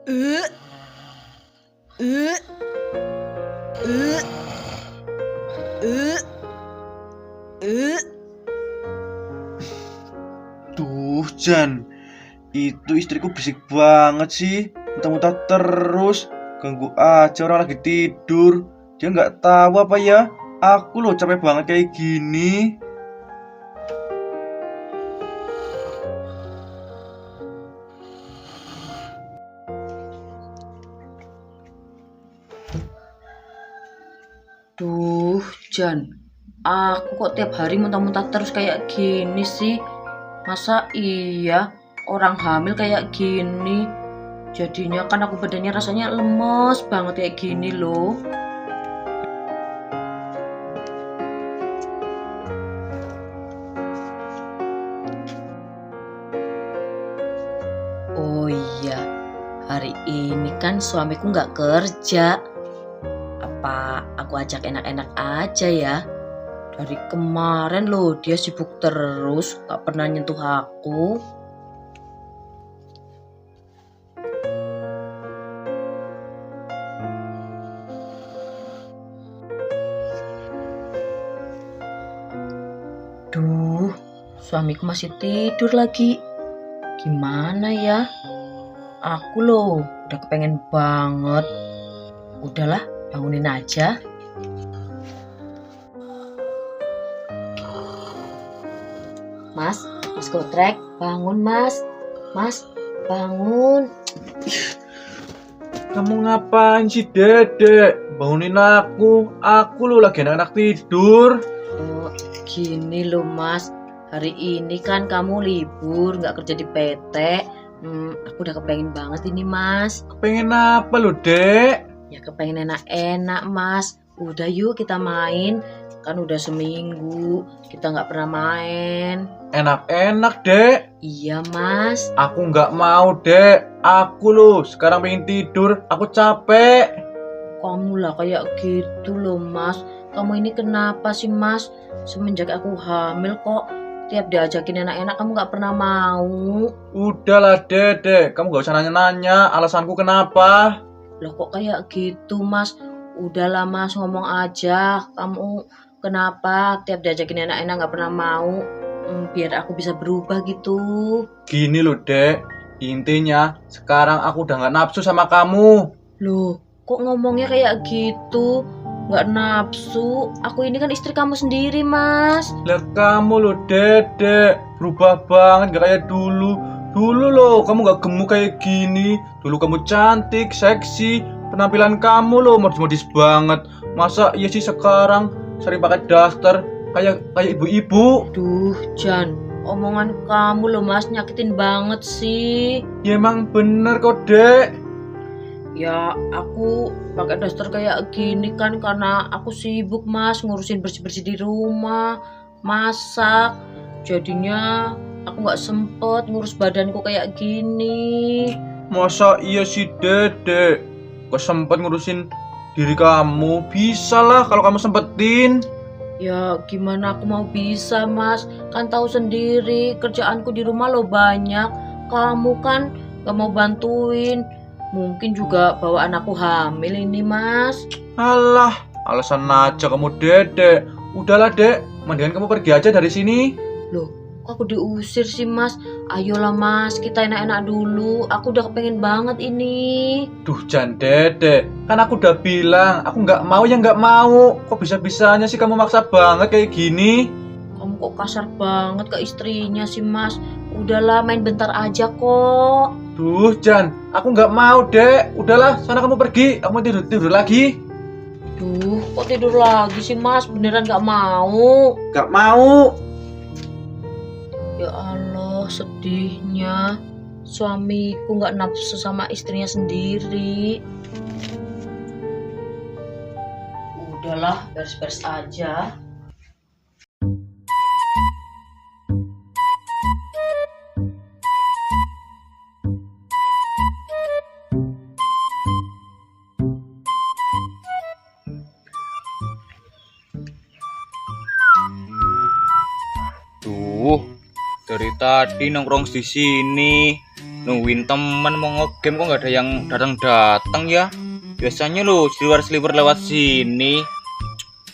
Eh, eh, eh, eh, eh. Duh, Jan, itu istriku berisik banget sih. Muntah-muntah terus, ganggu aja orang lagi tidur. Dia nggak tahu apa ya. Aku loh capek banget kayak gini. Duh, Jan, aku kok tiap hari muntah-muntah terus kayak gini sih? Masa iya orang hamil kayak gini? Jadinya kan aku badannya rasanya lemes banget kayak gini loh. Oh iya, hari ini kan suamiku nggak kerja. Apa aku ajak enak-enak aja ya? Dari kemarin loh dia sibuk terus, gak pernah nyentuh aku. Duh, suamiku masih tidur lagi. Gimana ya? Aku loh udah kepengen banget. Udahlah, bangunin aja. Mas Kotrek, bangun mas. Mas, bangun. Kamu ngapain sih, Dedek? Bangunin aku. Aku loh lagi enak-enak tidur. Oh, gini loh mas. Hari ini kan kamu libur, gak kerja di PT. Aku udah kepengen banget ini mas. Pengen apa lo, Dek? Ya kepengen enak-enak mas. Udah yuk kita main. Kan udah seminggu kita gak pernah main. Enak-enak, Dek. Iya mas. Aku nggak mau, Dek. Aku loh sekarang pengen tidur. Aku capek. Kamu lah kayak gitu loh mas. Kamu ini kenapa sih mas? Semenjak aku hamil kok tiap diajakin enak-enak kamu gak pernah mau. Udahlah, Dedek. Kamu nggak usah nanya-nanya alasanku kenapa. Loh kok kayak gitu mas? Udahlah mas, ngomong aja. Kamu kenapa tiap diajakin enak-enak gak pernah mau? Biar aku bisa berubah gitu. Gini loh, Dek. Intinya sekarang aku udah nggak nafsu sama kamu. Loh kok ngomongnya kayak gitu? Gak nafsu. Aku ini kan istri kamu sendiri mas. Lihat kamu loh, Dedek. Berubah banget nggak kayak dulu. Dulu loh kamu nggak gemuk kayak gini. Dulu kamu cantik, seksi. Penampilan kamu loh modis-modis banget. Masa iya sih sekarang sering pakai daster kayak ibu-ibu? Duh Jan, omongan kamu loh mas nyakitin banget sih. Ya emang bener kok, Dek. Ya aku pakai daster kayak gini kan karena aku sibuk mas ngurusin bersih-bersih di rumah, masak. Jadinya aku nggak sempet ngurus badanku kayak gini. Masa iya sih, Dedek? Gak sempet ngurusin diri kamu? Bisa lah kalau kamu sempetin. Ya gimana aku mau bisa mas? Kan tahu sendiri kerjaanku di rumah lo banyak. Kamu kan gak mau bantuin. Mungkin juga bawaan aku hamil ini mas. Alah, alasan aja kamu, Dedek. Udahlah, Dek. Mendingan kamu pergi aja dari sini. Loh kok aku diusir sih mas? Ayolah mas kita enak-enak dulu. Aku udah kepengen banget ini. Duh, Jan, Dedek. Kan aku udah bilang, aku nggak mau ya nggak mau. Kok bisa-bisanya sih kamu maksa banget kayak gini? Kamu kok kasar banget ke istrinya sih mas. Udahlah main bentar aja kok. Duh, Jan, aku nggak mau, Dek. Udahlah, sana kamu pergi. Aku mau tidur lagi. Duh kok tidur lagi sih mas? Beneran gak mau. Nggak mau. Ya Allah, sedihnya. Suamiku gak nafsu sama istrinya sendiri. Udahlah, beres-beres aja. Duh, dari tadi nongkrong di sini, nungguin temen mau ngegame kok nggak ada yang datang ya. Biasanya lo sliwer lewat sini.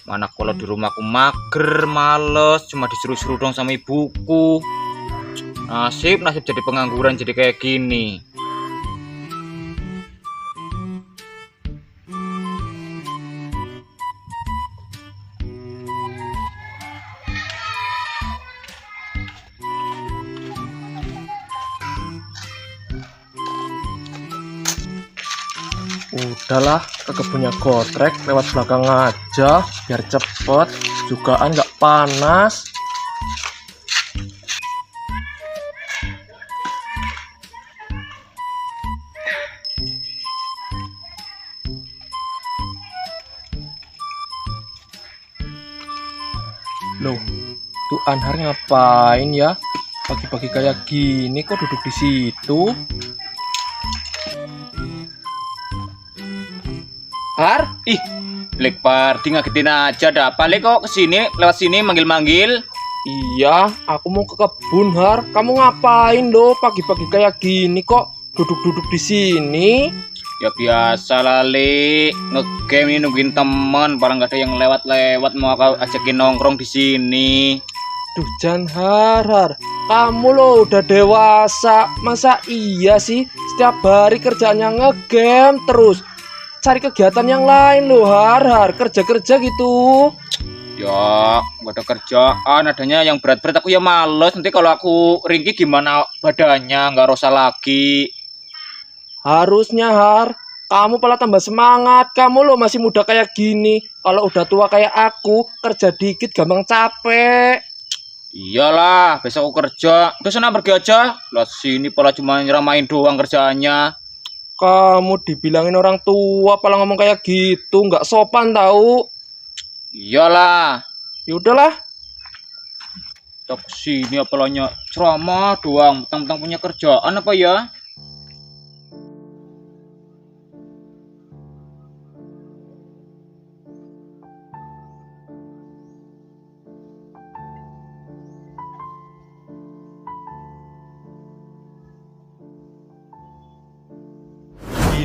Mana kalau di rumahku mager, males, cuma disuruh-suruh dong sama ibuku. Nasib jadi pengangguran jadi kayak gini. Udahlah, ke kebunnya Gotrek lewat belakang aja, biar cepet, jugaan nggak panas. Loh, tuh Anhar ngapain ya? Pagi-pagi kayak gini kok duduk di situ? Har, Black Party ngagetin aja dah. Balik kok kesini, lewat sini manggil-manggil. Iya, aku mau ke kebun, Har. Kamu ngapain loh pagi-pagi kayak gini kok duduk-duduk di sini? Ya biasa lah, Li. Ngegame ini nungguin temen, barang gak ada yang lewat-lewat mau aku ajakin nongkrong di sini. Duh, Jan Har. Kamu loh udah dewasa. Masa iya sih setiap hari kerjanya ngegame terus? Cari kegiatan yang lain loh, Har. Kerja-kerja gitu. Ya, gak ada kerjaan, adanya yang berat-berat aku ya males. Nanti kalau aku ringkih gimana badannya, gak rosa lagi. Harusnya, Har. Kamu malah tambah semangat. Kamu loh masih muda kayak gini. Kalau udah tua kayak aku, kerja dikit gampang capek. Iyalah, besok aku kerja. Udah sana pergi aja. Lihat sini pola cuma nyeramain doang kerjaannya. Kamu dibilangin orang tua, malah ngomong kayak gitu. Nggak sopan tahu. Iyalah. Ya udahlah. Tak sini apalanya ceramah doang. Tentang punya kerjaan apa ya?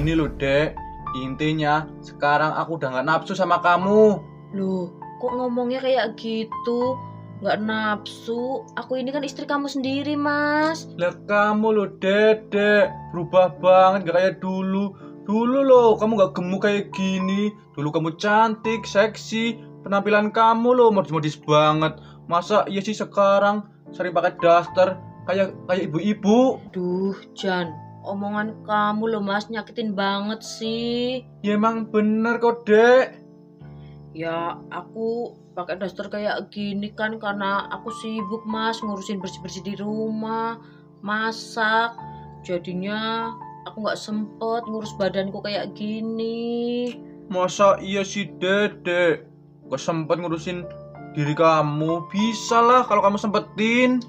Gini loh dek, intinya sekarang aku udah gak nafsu sama kamu. Loh, kok ngomongnya kayak gitu? Nggak nafsu. Aku ini kan istri kamu sendiri, Mas. Lah kamu loh dedek, berubah banget gak kayak dulu. Dulu loh kamu gak gemuk kayak gini. Dulu kamu cantik, seksi, penampilan kamu loh modis-modis banget. Masa iya sih sekarang sering pakai daster kayak ibu-ibu? Duh, Jan, omongan kamu loh, Mas, nyakitin banget sih. Ya emang bener kok dek. Ya, aku pakai daster kayak gini kan karena aku sibuk, Mas, ngurusin bersih-bersih di rumah, masak. Jadinya aku nggak sempet ngurus badanku kayak gini. Masa iya sih dedek, gak sempet ngurusin diri kamu? Bisa lah kalau kamu sempetin.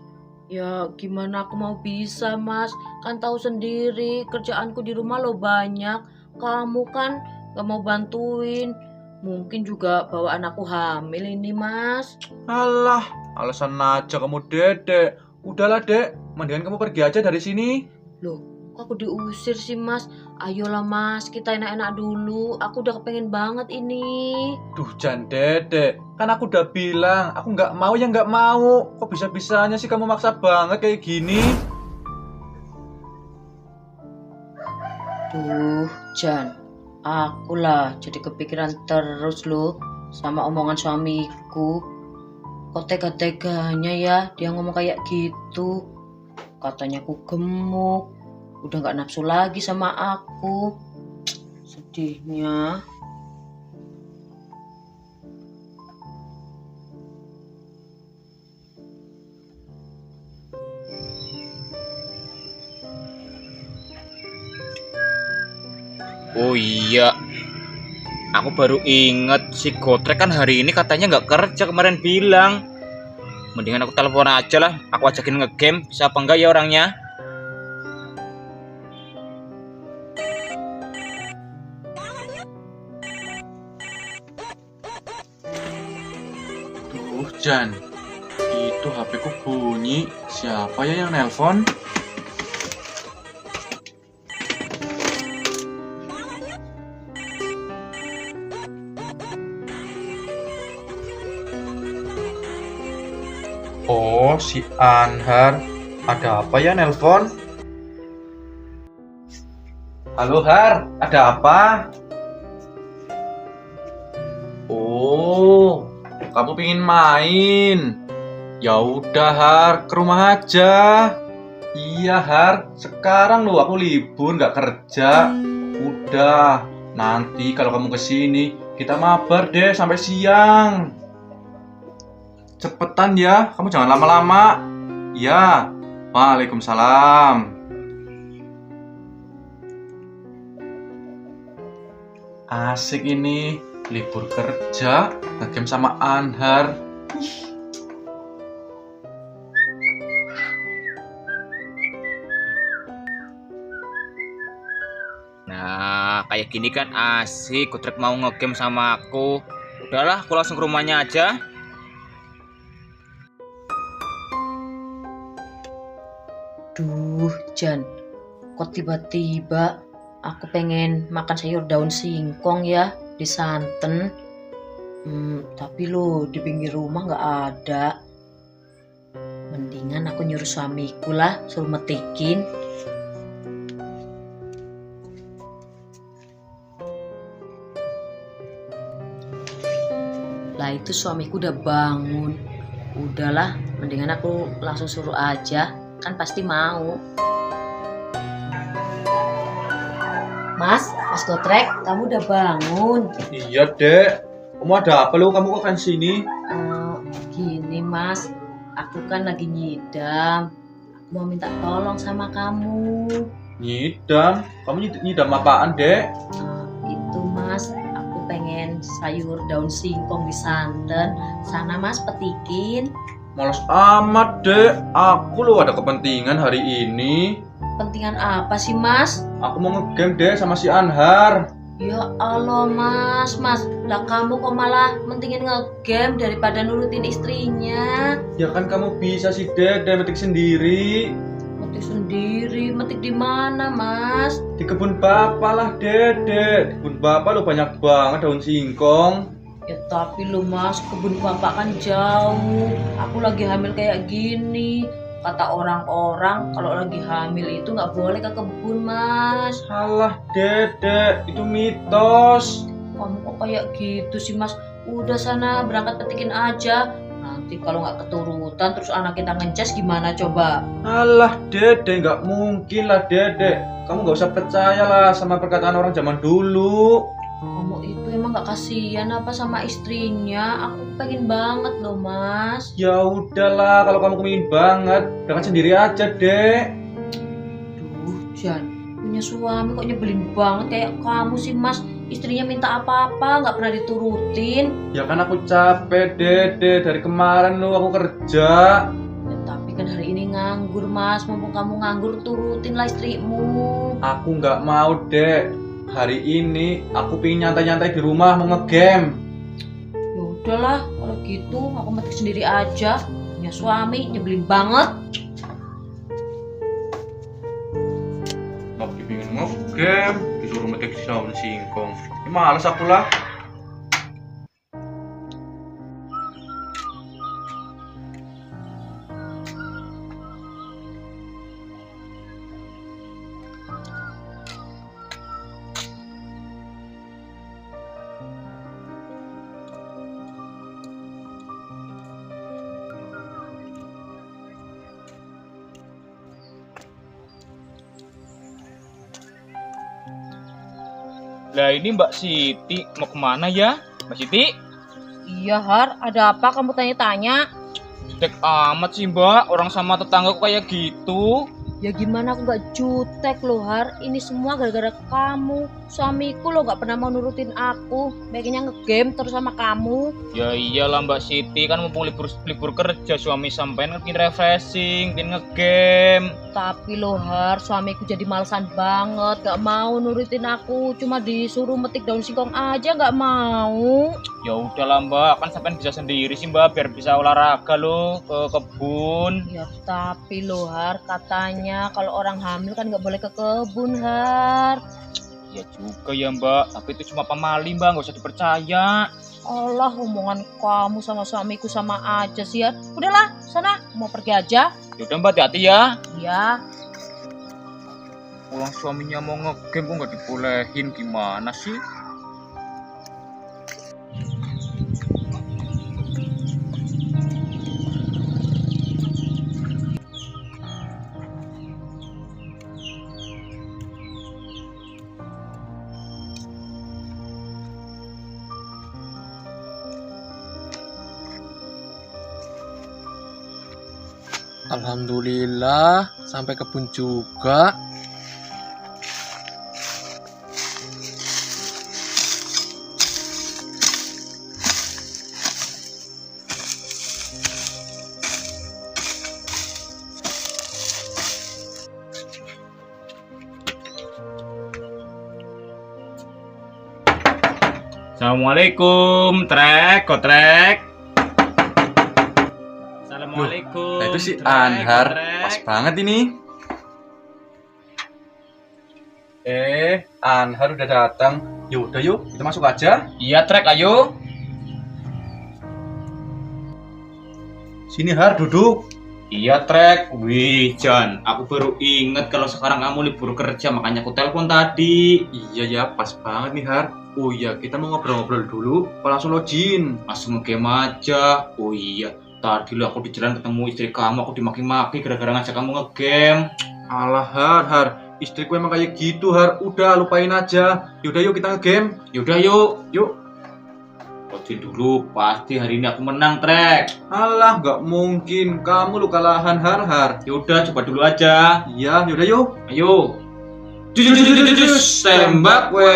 Ya, gimana aku mau bisa, Mas? Kan tahu sendiri kerjaanku di rumah lo banyak. Kamu kan gak mau bantuin. Mungkin juga bawaan aku hamil ini, Mas. Alah, alasan aja kamu dedek. Udahlah dek, mendingan kamu pergi aja dari sini. Loh, kok aku diusir sih, Mas? Ayolah, Mas, kita enak-enak dulu. Aku udah kepengen banget ini. Duh Jan dedek, kan aku udah bilang aku nggak mau ya nggak mau. Kok bisa-bisanya sih kamu maksa banget kayak gini? Duh, Jan, akulah jadi kepikiran terus loh sama omongan suamiku. Kok tega-teganya ya dia ngomong kayak gitu. Katanya aku gemuk, udah gak nafsu lagi sama aku. Sedihnya. Oh iya, aku baru inget si Gotrek kan hari ini katanya nggak kerja, kemarin bilang. Mendingan aku telepon aja lah, aku ajakin ngegame, bisa apa enggak ya orangnya? Duh Jan, itu HP ku bunyi. Siapa ya yang nelpon? Oh, si Anhar. Ada apa ya nelpon? Halo Har, ada apa? Oh, kamu pingin main? Ya udah Har, ke rumah aja. Iya Har, sekarang lo aku libur nggak kerja. Udah, nanti kalau kamu kesini kita mabar deh sampai siang. Cepetan ya, kamu jangan lama-lama. Ya, waalaikumsalam. Asik ini, libur kerja, ngegame sama Anhar. Nah, kayak gini kan asik. Kutrek mau ngegame sama aku. Udahlah, aku langsung ke rumahnya aja. Duh, Jan, kok tiba-tiba aku pengen makan sayur daun singkong ya di santen. Tapi lo di pinggir rumah nggak ada. Mendingan aku nyuruh suamiku lah suruh metikin. Lah itu suamiku udah bangun. Udahlah, mendingan aku langsung suruh aja, kan pasti mau. Mas Gotrek, kamu udah bangun? Iya dek, kamu ada apa lu? Kamu kok kan sini? Gini Mas, aku kan lagi nyidam. Aku mau minta tolong sama kamu. Nyidam? Kamu nyidam apaan dek? Itu Mas, aku pengen sayur daun singkong di santen. Sana Mas petikin. Males amat dek, aku lo ada kepentingan hari ini. Pentingan apa sih Mas? Aku mau ngegame deh sama si Anhar. Ya Allah Mas, lah kamu kok malah mentingin ngegame daripada nurutin istrinya. Ya kan kamu bisa sih dek, metik sendiri. Metik sendiri, metik di mana Mas? Di kebun bapak lah dek. Di kebun bapak lo banyak banget daun singkong. Ya tapi lo Mas, kebun bapak kan jauh. Aku lagi hamil kayak gini. Kata orang-orang kalau lagi hamil itu nggak boleh ke kebun Mas. Salah dek, itu mitos. Kamu kok kayak gitu sih Mas? Udah sana berangkat petikin aja. Nanti kalau nggak keturutan terus anak kita ngeces gimana coba? Alah dede, nggak mungkin lah dede. Kamu nggak usah percaya lah sama perkataan orang zaman dulu. Kamu itu emang nggak kasihan apa sama istrinya? Aku pengen banget loh Mas. Ya udahlah, kalau kamu kepingin banget, berangkat sendiri aja dek. Duh Jan, punya suami kok nyebelin banget kayak kamu sih Mas. Istrinya minta apa-apa nggak pernah diturutin. Ya kan aku capek dede, dari kemarin lu aku kerja. Ya, tapi kan hari ini nganggur Mas. Mumpung kamu nganggur turutin lah istrimu. Aku nggak mau dek. Hari ini aku pingin nyantai-nyantai di rumah mau ngegame. Ya udahlah, kalau gitu aku metik sendiri aja. Punya suami nyebelin banget. Lagi pingin ngegame, disuruh metik daun singkong. Males aku lah. Lah ini Mbak Siti mau kemana ya? Mbak Siti? Iya Har, ada apa kamu tanya-tanya? Jutek amat sih Mbak, orang sama tetangga kok kayak gitu. Ya gimana aku gak jutek loh Har. Ini semua gara-gara kamu. Suamiku loh gak pernah mau nurutin aku. Pengennya ngegame terus sama kamu. Ya iyalah Mbak Siti, kan mumpung libur kerja, suami sampean kan pengen refreshing, pengen ngegame. Tapi loh Har, suamiku jadi malesan banget. Gak mau nurutin aku. Cuma disuruh metik daun singkong aja gak mau. Ya udahlah Mbak, kan sampean bisa sendiri sih Mbak, biar bisa olahraga loh ke kebun. Ya tapi loh Har, katanya kalau orang hamil kan gak boleh ke kebun Har. Ya juga ya Mbak, tapi itu cuma pamali Mbak, nggak usah dipercaya. Allah, omongan kamu sama suamiku sama aja sih ya. Udahlah, sana mau pergi aja. Yaudah Mbak, hati-hati ya. Ya, Orang suaminya mau ngegame kok nggak dibolehin, gimana sih? Alhamdulillah sampai kebun juga. Assalamualaikum, Trek, Kotrek. Assalamualaikum. Nah, itu si Trek, Anhar, Kotrek. pas banget ini. Anhar udah datang. Yaudah yuk, kita masuk aja. Iya, Trek, ayo. Sini Har, duduk. Iya, Trek. Wih, Jan, aku baru inget kalau sekarang kamu libur kerja, makanya aku telepon tadi. Iya ya, pas banget nih Har. Oh iya, kita mau ngobrol-ngobrol dulu. Apa langsung login? Langsung nge-game aja. Oh iya, tadi lo aku di jalan ketemu istri kamu, aku dimaki-maki gara-gara ngajak kamu nge-game. Alah Har. Istriku emang kayak gitu Har. Udah, lupain aja. Yaudah yuk kita nge-game. Yaudah, yuk. Yuk. Login dulu, pasti hari ini aku menang, Trek. Alah, nggak mungkin. Kamu lu kalahan Har. Yaudah, coba dulu aja. Iya, yaudah yuk. Ayo. Jus, tembak we.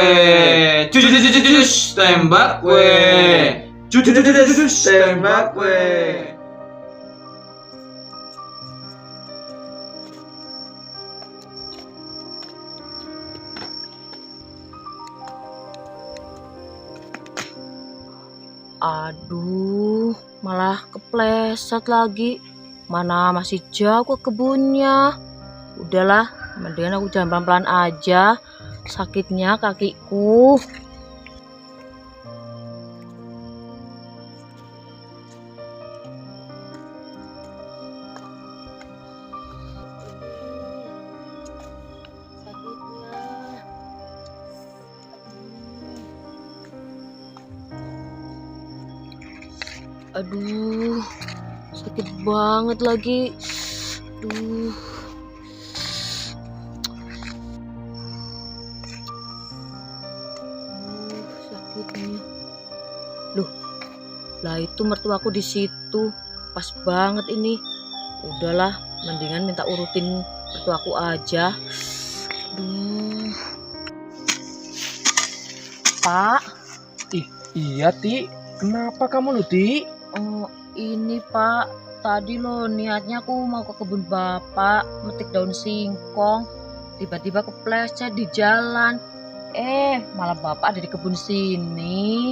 Jus, tembak we. Jus, tembak we. aduh, malah kepleset lagi. Mana masih jauh ke kebunnya. Udahlah, mendingan aku jalan pelan-pelan aja. Sakitnya kakiku. Aduh, sakit banget lagi. Aduh. Sakitnya. Loh, lah itu mertuaku di situ. Pas banget ini. Udahlah, mendingan minta urutin mertuaku aja. Aduh. Pak, Iya, Ti. Kenapa kamu, Ti? oh, ini Pak, tadi loh niatnya aku mau ke kebun Bapak metik daun singkong. Tiba-tiba kepleset di jalan. Malah Bapak ada di kebun sini.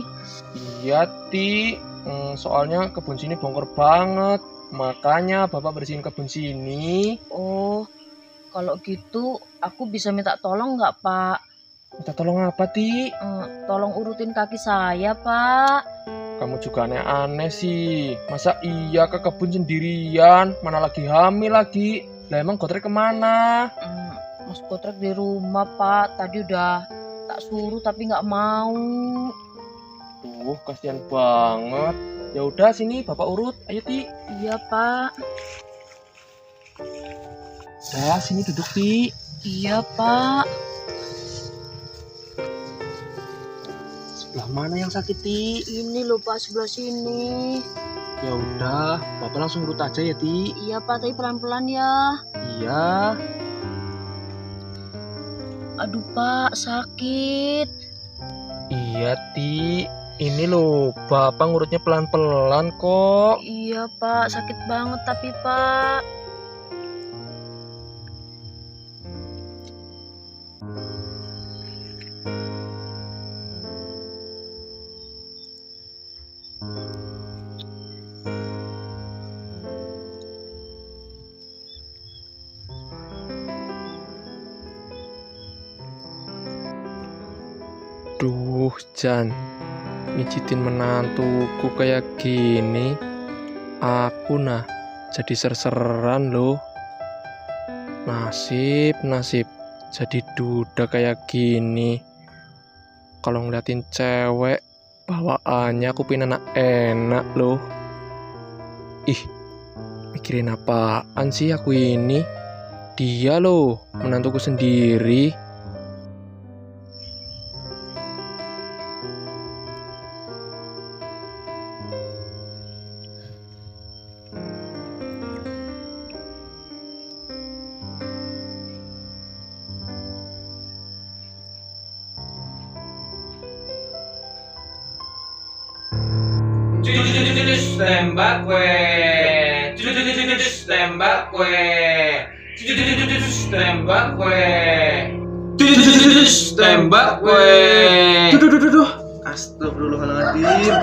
Iya, Ti. Soalnya kebun sini bongkar banget. Makanya Bapak bersihin kebun sini. Oh, kalau gitu aku bisa minta tolong nggak Pak? Minta tolong apa, Ti? Tolong urutin kaki saya Pak. Kamu juga aneh-aneh sih. Masa iya ke kebun sendirian? Mana lagi hamil lagi? Lah emang Gotrek kemana? Mas Kotrek di rumah Pak. Tadi udah tak suruh tapi nggak mau. Tuh, kasihan banget. Ya udah sini Bapak urut. Ayo, Ti. Iya Pak. Dah, sini duduk, Ti. Iya Pak. Sebelah mana yang sakit, Ti? Ini loh Pak, sebelah sini. Ya udah, Bapak langsung urut aja ya, Ti. Iya Pak, tapi pelan-pelan ya. Iya. Aduh Pak, sakit. Iya, Ti. Ini loh, Bapak ngurutnya pelan-pelan kok. Iya Pak, sakit banget tapi Pak. Duh, Jan. mijitin menantuku kayak gini, aku jadi serseran loh. Nasib jadi duda kayak gini. Kalau ngeliatin cewek, bawaannya aku pengen enak loh. Ih, mikirin apaan sih aku ini? Dia loh, menantuku sendiri. Tembak gue, tembak gue, tembak gue, tembak gue. Duh. Astagfirullahaladzim.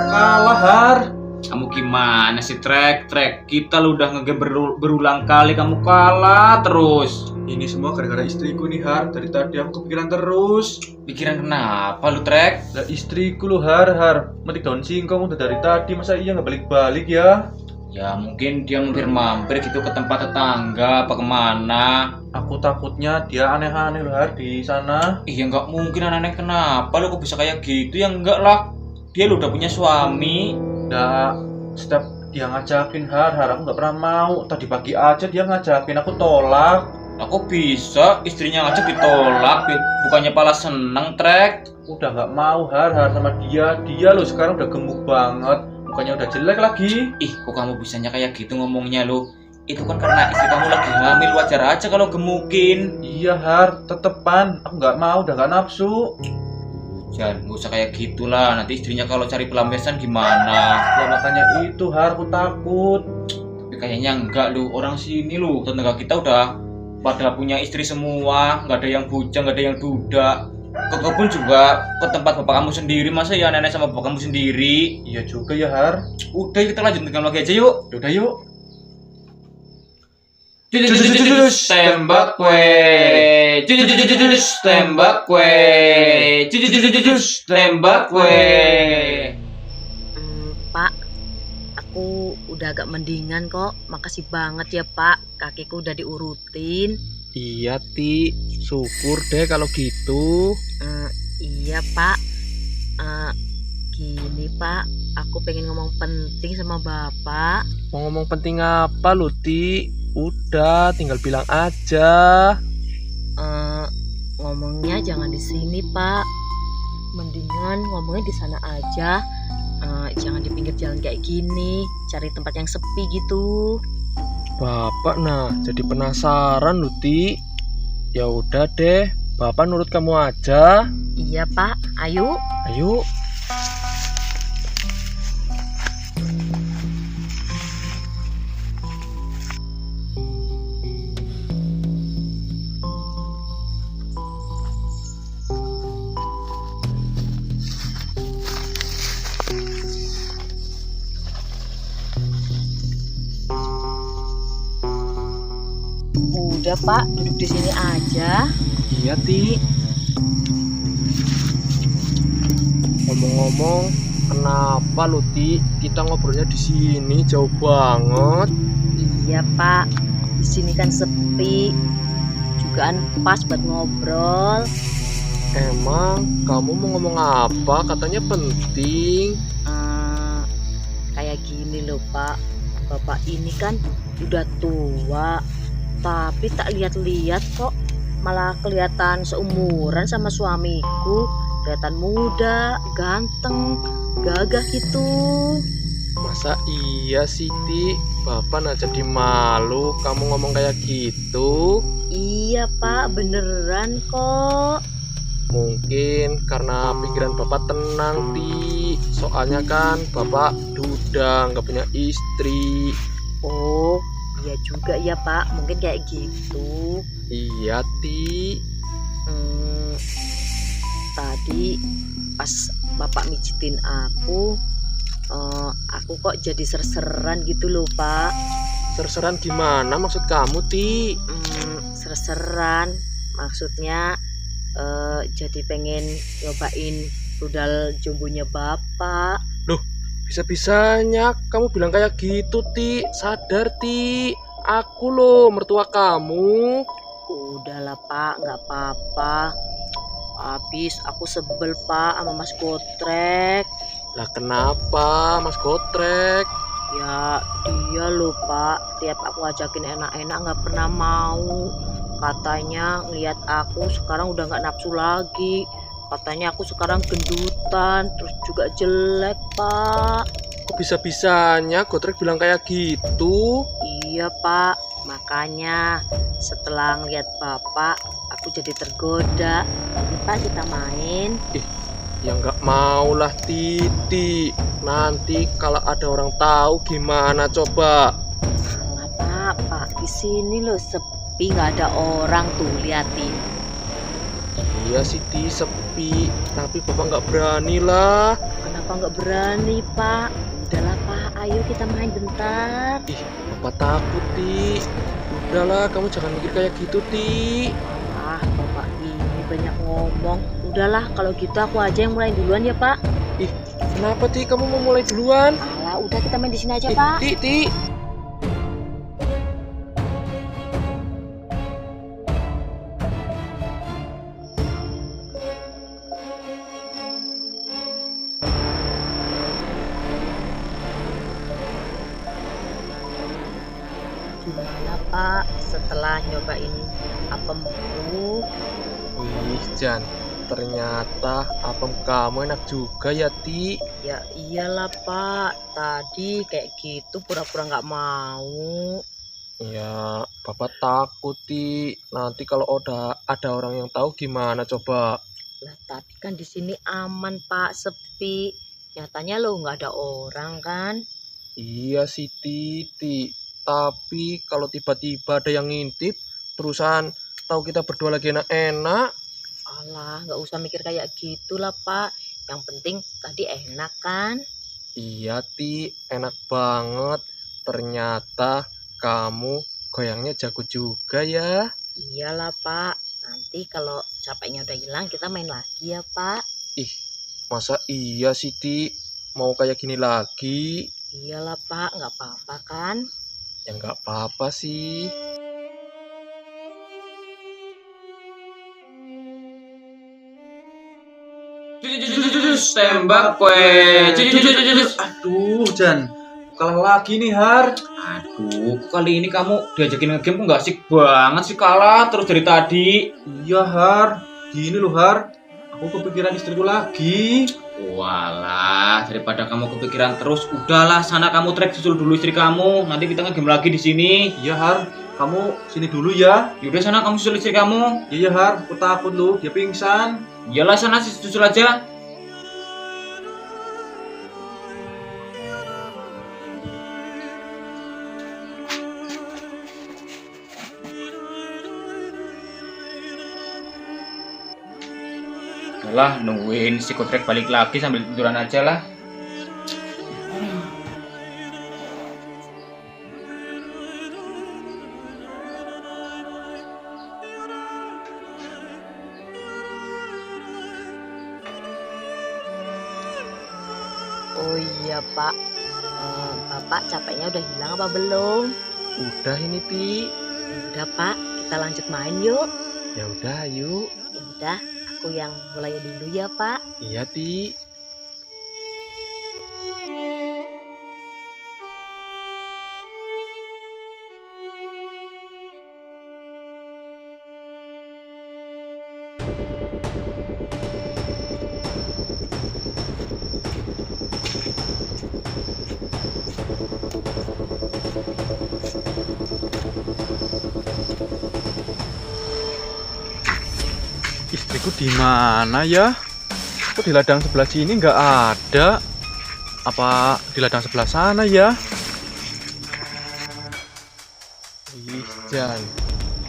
Kalah, Har. Kamu gimana sih, Trek? Kita lu udah ngegame berulang kali, kamu kalah terus. Ini semua gara-gara istriku nih, Har. Dari tadi aku kepikiran terus. Pikiran kenapa lu, Trek? Lah istriku lu, Har. Metik daun singkong udah dari tadi, masa iya nggak balik-balik ya? Ya mungkin dia mampir gitu ke tempat tetangga apa kemana. Aku takutnya dia aneh-aneh loh, Har, di sana. Iya nggak mungkin, aneh kenapa lu kok bisa kayak gitu? Ya enggak lah, dia lu udah punya suami. Nggak, setiap dia ngajakin, Har, aku nggak pernah mau. Tadi pagi aja dia ngajakin, aku tolak. Aku bisa istrinya ngajak ditolak, bukannya pala seneng, Trek. Udah nggak mau, Har, sama dia. Dia lo sekarang udah gemuk banget, mukanya udah jelek lagi. Ih, kok kamu bisanya kayak gitu ngomongnya lu? Itu kan karena istri kamu lagi hamil, wajar aja kalau gemukin. Iya, Har, tetepan. Aku nggak mau, udah nggak nafsu. Jangan, nggak usah kayak gitulah. Nanti istrinya kalau cari pelampiasan gimana? Ya makanya itu, Har, aku takut. Tapi kayaknya enggak lu, orang sini lu, tetangga kita udah pada punya istri semua, nggak ada yang bujang, nggak ada yang duda. Ke kebun juga, ke tempat bapak kamu sendiri, masa ya nenek sama bapak kamu sendiri? Iya juga ya, Har. Udah, kita lanjutkan lagi aja yuk. Udah yuk. Tembak kue, tembak kue, tembak kue. Pak, aku udah agak mendingan kok. Makasih banget ya Pak, kakiku udah diurutin. Iya Ti, syukur deh kalau gitu. Iya Pak, gini Pak, aku pengen ngomong penting sama Bapak. Mau ngomong penting apa lu Ti? Udah, tinggal bilang aja. Ngomongnya jangan di sini Pak, mendingan ngomongnya di sana aja. Jangan di pinggir jalan kayak gini, cari tempat yang sepi gitu. Bapak jadi penasaran lu Ti. Ya udah deh, Bapak nurut kamu aja. Iya Pak, ayo. Ayo. Udah Pak, duduk di sini aja. Iya Ti. Ngomong-ngomong, kenapa lu Ti? Kita ngobrolnya di sini jauh banget. Iya Pak, di sini kan sepi, juga pas buat ngobrol. Emang kamu mau ngomong apa? Katanya penting. Kayak gini loh Pak, Bapak ini kan udah tua, tapi tak lihat-lihat kok malah kelihatan seumuran sama suamiku. Kelihatan muda, ganteng, gagah gitu. Masa iya sih Ti? Bapak jadi malu kamu ngomong kayak gitu. Iya Pak, beneran kok. Mungkin karena pikiran Bapak tenang Ti. Soalnya kan Bapak duda, nggak punya istri. Oh, iya juga ya Pak, mungkin kayak gitu. Iya Ti. Tadi pas Bapak mijitin aku kok jadi serseran gitu loh Pak. Serseran gimana maksud kamu Ti? Serseran maksudnya jadi pengen nyobain rudal jumbonya bapak. Bisa-bisanya kamu bilang kayak gitu, Ti. Sadar, Ti. Aku loh mertua kamu. Udahlah pak, nggak apa-apa. Habis aku sebel pak sama Mas Gotrek. Lah kenapa, Mas Gotrek? Ya dia loh pak, tiap aku ajakin enak-enak nggak pernah mau. Katanya ngeliat aku sekarang udah nggak nafsu lagi. Katanya aku sekarang gendutan, terus juga jelek pak. Kok bisa-bisanya Gotrek bilang kayak gitu? Iya pak, makanya setelah ngeliat bapak, aku jadi tergoda. Ini pak kita main. Ya nggak mau lah, Titi. Nanti kalau ada orang tahu gimana coba? Alah pak, di sini loh sepi, nggak ada orang tuh, liatin. Iya sih, Ti, sepi. Tapi Bapak nggak berani lah. Kenapa nggak berani pak? Udahlah pak, ayo kita main bentar. Bapak takut, Ti. Udahlah, kamu jangan mikir kayak gitu, Ti. Ah, bapak ini banyak ngomong. Udahlah, kalau gitu aku aja yang mulai duluan ya pak. Kenapa, Ti? Kamu mau mulai duluan? Alah, udah kita main di sini aja pak. Ti. Gimana pak, setelah nyobain apemku? Wih, Jan. Ternyata apem kamu enak juga ya, Ti. Ya iyalah pak, tadi kayak gitu pura-pura nggak mau. Ya, Bapak takut, Ti. Nanti kalau udah ada orang yang tahu gimana coba? Lah tapi kan di sini aman pak, sepi. Nyatanya lo nggak ada orang kan? Iya sih, Titi. Tapi kalau tiba-tiba ada yang ngintip, terusan tahu kita berdua lagi enak-enak. Alah, nggak usah mikir kayak gitulah pak. Yang penting tadi enak kan? Iya, Ti. Enak banget. Ternyata kamu goyangnya jago juga ya. Iyalah pak. Nanti kalau capeknya udah hilang kita main lagi ya pak. Masa iya sih, Ti? Mau kayak gini lagi? Iyalah pak, nggak apa-apa kan? Ya nggak apa-apa sih. Tembak kue. Aduh, Jan. Kalah lagi nih, Har. Aduh, kali ini kamu diajakin ngegame kok nggak asik banget sih, kalah terus dari tadi. Iya, Har. Gini loh, Har. Aku kepikiran istriku lagi. Walah, daripada kamu kepikiran terus, udahlah sana kamu trek susul dulu istri kamu. Nanti kita ngegame lagi di sini. Iya, Har. Kamu sini dulu ya. Yaudah sana kamu susul istri kamu. Iya, Har. Aku takut loh, dia pingsan. Iyalah sana susul aja. Lah nungguin si Kotrek balik lagi sambil tiduran aja lah. Oh iya pak, bapak capeknya udah hilang apa belum? Udah ini, Ti. Udah pak, kita lanjut main yuk. Ya udah, yuk. Ya udah, aku yang mulai dulu ya pak. Iya, Ti. Istriku di mana ya? Kok di ladang sebelah sini nggak ada? Apa di ladang sebelah sana ya? Ih, Jan.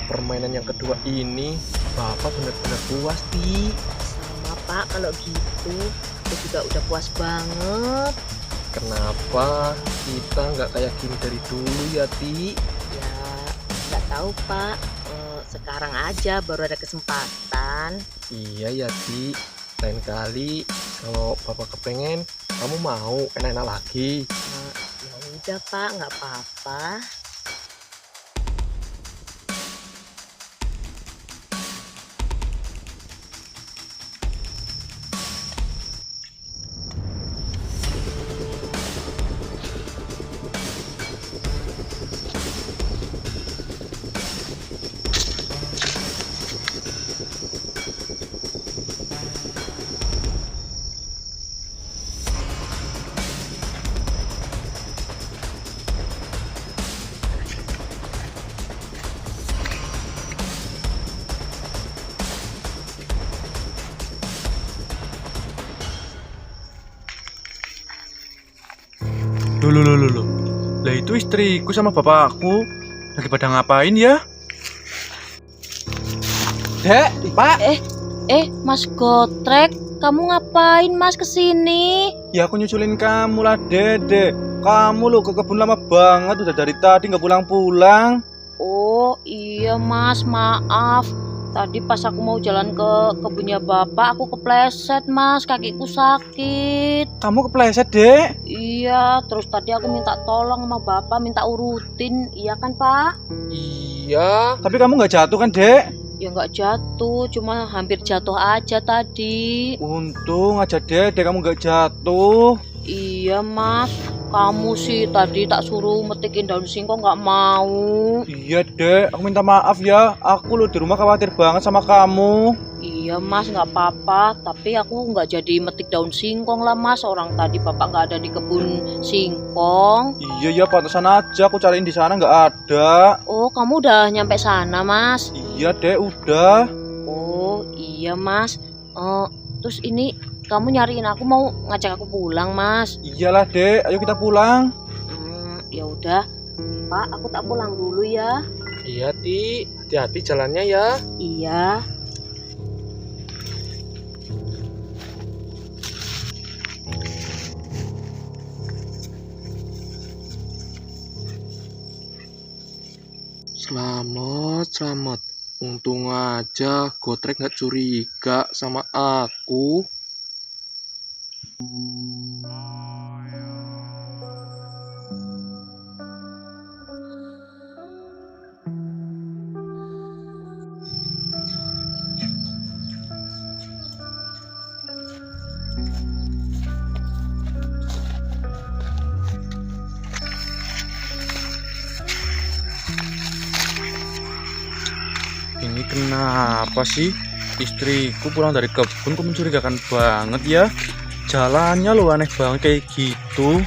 Permainan yang kedua ini Bapak benar-benar puas, Ti. Sama pak, kalau gitu aku juga udah puas banget. Kenapa kita nggak kayak gini dari dulu ya, Ti? Ya nggak tahu pak, sekarang aja baru ada kesempatan. Iya ya, Ti. Lain kali kalau Bapak kepengen, kamu mau enak-enak lagi. Ya udah Pak, nggak apa-apa. Loh. Lah itu istriku sama bapakku lagi pada ngapain ya? Dek, Pak. Mas Gotrek, kamu ngapain Mas kesini? Ya aku nyusulin kamu lah, Dede. Kamu lo ke kebun lama banget, udah dari tadi nggak pulang-pulang. Oh iya Mas, maaf. Tadi pas aku mau jalan ke kebunnya Bapak, aku kepleset Mas, kakiku sakit. Kamu kepleset, Dek. Iya, terus tadi aku minta tolong sama Bapak, minta urutin. Iya kan Pak? Iya. Tapi kamu nggak jatuh kan, Dek? Ya nggak jatuh, cuma hampir jatuh aja tadi. Untung aja, Dek, kamu nggak jatuh. Iya Mas, kamu sih tadi tak suruh metikin daun singkong nggak mau. Iya, Dek, aku minta maaf ya. Aku lo di rumah khawatir banget sama kamu. Iya Mas, nggak apa-apa. Tapi aku nggak jadi metik daun singkong lah Mas. Orang tadi Bapak nggak ada di kebun singkong. Iya, pantesan aja aku cariin di sana nggak ada. Oh, kamu udah nyampe sana Mas? Iya, Dek, udah. Oh iya Mas. Terus ini kamu nyariin aku mau ngajak aku pulang Mas? Iyalah, Dek, ayo kita pulang. Ya udah. Pak, aku tak pulang dulu ya. Iya, Ti. Hati-hati jalannya ya. Iya. Selamat. Untung aja Gotrek nggak curiga sama aku. Ini kenapa sih istriku pulang dari kebun kok mencurigakan banget ya? Jalannya lo aneh banget kayak gitu.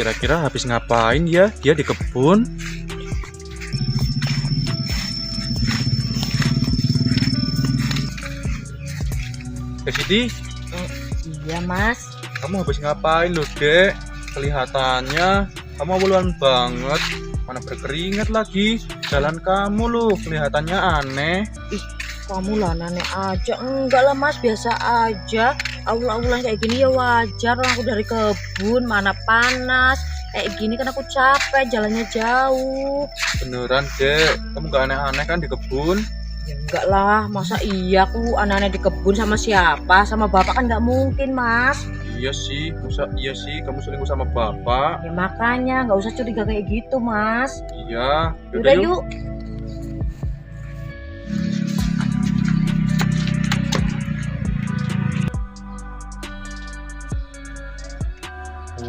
Kira-kira habis ngapain ya dia di kebun? Siti, Iya Mas. kamu habis ngapain lo, Dek? Kelihatannya kamu awulan banget. Mana berkeringat lagi. Jalan kamu lo kelihatannya aneh. Kamu lah aneh aja. Enggak lah Mas, biasa aja. Aul-aulan kayak gini ya wajar. Orang aku dari kebun, mana panas. Kayak gini kan aku capek, jalannya jauh. Beneran, Dek? Kamu gak aneh-aneh kan di kebun? Ya enggak lah, masa iya aku aneh-aneh di kebun sama siapa? Sama Bapak kan nggak mungkin Mas. Iya sih, iya sih kamu selingkuh sama bapak. Ya makanya nggak usah curiga kayak gitu Mas. Iya, Udah yuk.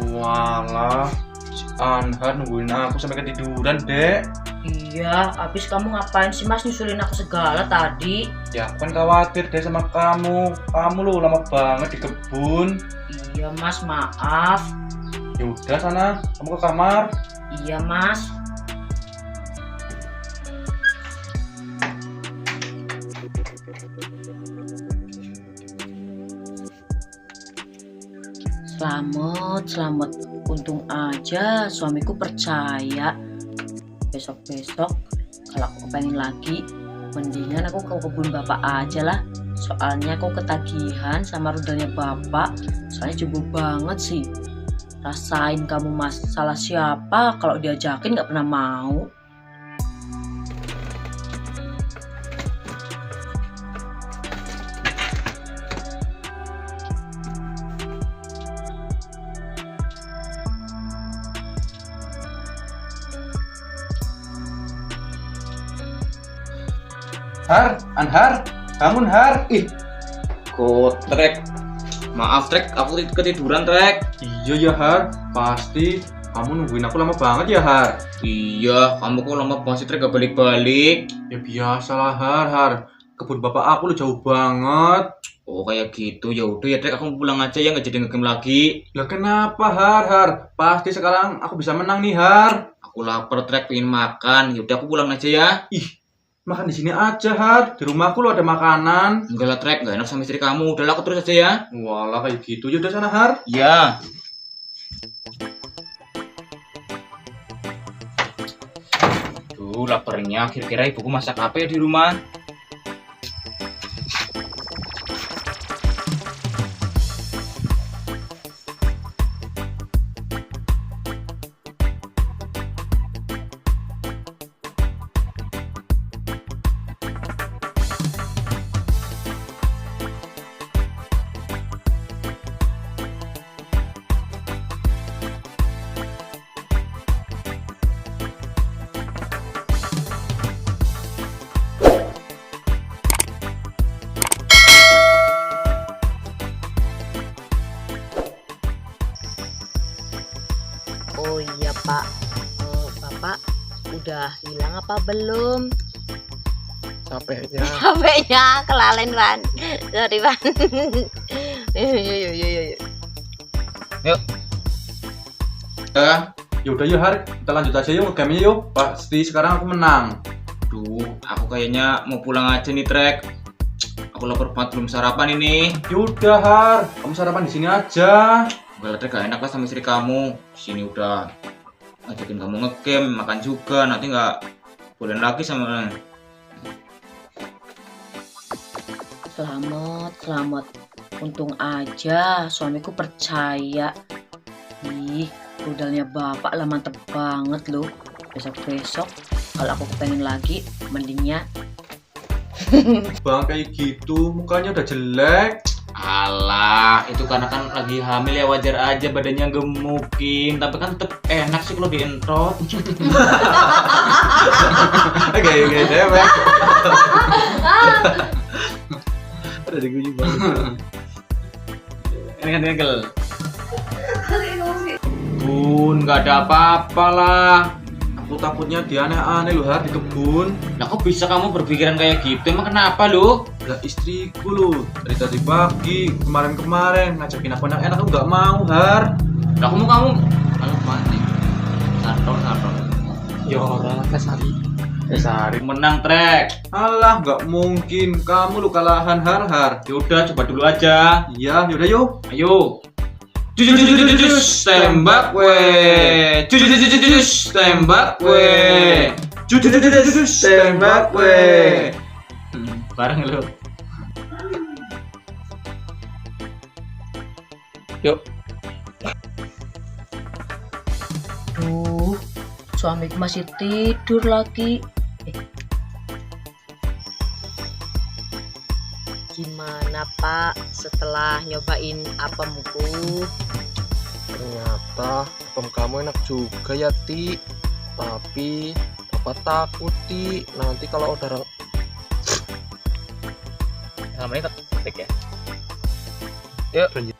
Walah, si Anhar nungguin aku sampai ketiduran, Dek. Iya, habis kamu ngapain sih Mas nyusulin aku segala tadi? Ya, aku kan khawatir deh sama kamu. Kamu lo lama banget di kebun. Iya Mas, maaf. Ya udah sana, kamu ke kamar. Iya Mas. Selamat. Untung aja suamiku percaya. Besok-besok kalau aku kepengen lagi, mendingan aku ke kebun Bapak aja lah. Soalnya aku ketagihan sama rudalnya Bapak. Soalnya jebol banget sih. Rasain kamu Mas, salah siapa kalau diajakin gak pernah mau. Anhar, bangun Har. Ih, Kok Trek? Maaf Trek, aku ketiduran Trek. iya ya Har, pasti kamu nungguin aku lama banget ya Har. Iya, kamu kok lama banget sih Trek gak balik-balik. Ya biasalah Har. Kebun bapak aku lo jauh banget. Oh kayak gitu, ya udah ya Trek, aku pulang aja ya, nggak jadi ngegame lagi. Lah kenapa Har? Pasti sekarang aku bisa menang nih Har. Aku lapar Trek, pengen makan. Ya udah aku pulang aja ya. Makan di sini aja Har. Di rumahku lo ada makanan. Enggak lah Trek, nggak enak sama istri kamu. Udah lah, aku terus aja ya. Walah kayak gitu. Ya udah sana Har. Iya. Duh, laparnya. Kira-kira ibuku masak apa ya di rumah? Oh iya Pak, Bapak udah hilang apa belum? Capeknya. HP-nya kelalen Wan. Sorry Wan. Yuk. Ya udah yuk Har. Kita lanjut aja yuk game yuk. Pasti sekarang aku menang. Duh, aku kayaknya mau pulang aja nih Trek. Aku lapar banget, belum sarapan ini. Yaudah Har. Kamu sarapan di sini aja. Enggak lah Trek, gak enak lah sama istri kamu. Di sini udah ngajakin kamu ngegame, makan juga. Nanti nggak boleh lagi sama. Selamat. Untung aja suamiku percaya. Ih, rudalnya bapak lah mantep banget loh. Besok-besok kalau aku kepengen lagi, mendingnya Bang kayak gitu. Mukanya udah jelek. Alah, itu karena kan lagi hamil ya, wajar aja badannya gemukin. Tapi kan tetep enak sih kalau dientrot. Kayak cewek. Ada di gue banget. Ini kan tinggal. Bun, nggak ada apa-apa lah. Aku takutnya dia aneh-aneh loh Har di kebun. Nah, kok bisa kamu berpikiran kayak gitu? Emang kenapa lu? Lah istriku loh. Dari tadi pagi, kemarin ngajakin aku enak-enak aku nggak mau Har. Lah kamu aduh mati. Santor. Yo ora kesari. Sehari menang Trek. Alah nggak mungkin. Kamu lu kalahan Har. Yaudah, coba dulu aja. Iya yaudah yuk. Ayo. Jus, tembak we. Jus, tembak we. Jus tembak we. Bareng lu. Yuk. duh, suamiku masih tidur lagi. Gimana Pak setelah nyobain apemku? Ternyata apem kamu enak juga ya Ti. Tapi Bapak takut Ti. Nanti kalau udah Namanya ketik ya. Yuk.